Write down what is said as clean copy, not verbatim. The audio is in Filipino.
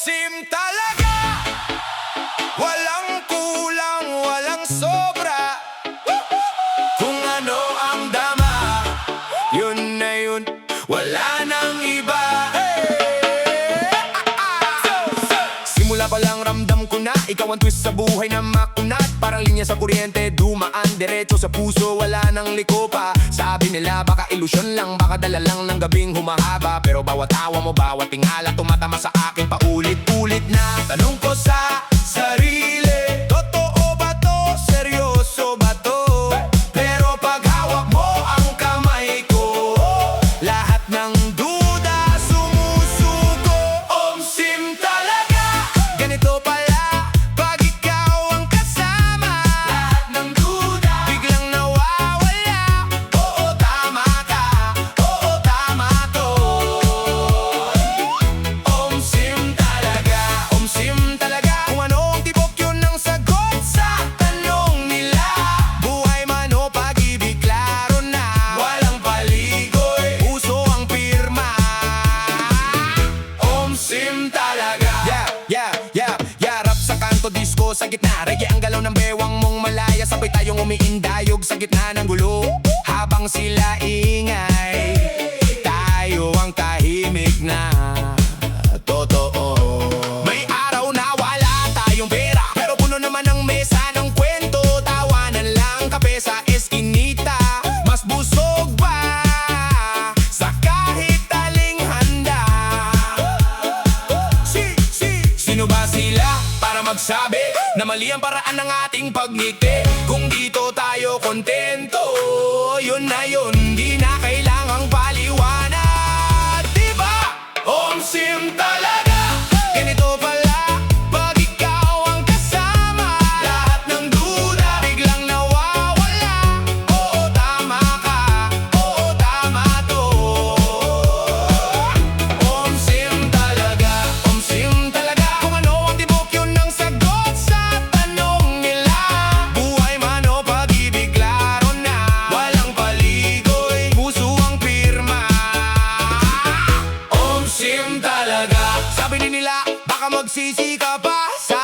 Sim talaga, walang kulang, walang sobra. Kung ano ang dama, yun na yun, wala nang iba. Simula pa lang ramdam ko na ikaw ang twist sa buhay na makunat. Parang linya sa kuryente, dumaan diretso sa puso, wala nang liko pa. Sabi nila baka ilusyon lang, baka dala lang ng gabing humahaba. Pero bawat tawa mo, bawat tingala, tumatama sa akin paulit-ulit na. Tanong ko sa sarili, totoo ba to? Seryoso ba to? Pero pag hawak mo ang kamay ko, lahat ng duda sumusuko. Sim talaga, ganito pala pag ikaw ang kasama. Lahat ng duda biglang nawawala. Oo, tama ka, oo, tama to. Sim talaga, sim talaga. Kung ano ang tibok, yun ang sagot sa tanong nila. Buhay man o pag-ibig, klaro na, walang paligoy, puso ang pirma. Sim talaga. Rap sa kanto, disco sa gitna, reggae ang galaw ng bewang mong malaya. Sabay tayong umiindayog sa gitna ng gulo. Habang sila ingay, tayo ang tahimik na totoo. May araw na wala tayong pera, pero puno naman ang mesa ng kwento. Tawanan lang, kape sa eskinita, mas busog ba sa kahit aling handa. Sino ba sila para magsabi na mali ang paraan ng ating pagngiti? Kung dito tayo kontento, yun na yun, di na kailangang paliwanag, diba? Sim talaga, ganito pala pag ikaw ang kasama. Lahat ng duda biglang nawawala. Oo, tama ka, oo, tama to. Sim talaga, sim talaga. Kung ano ang tibok, yun ang sagot sa tanong nila. Buhay man o pag-ibig, klaro na, walang paligoy, puso ang pirma. Sim talaga. Sabi nila baka magsisi ka pa sa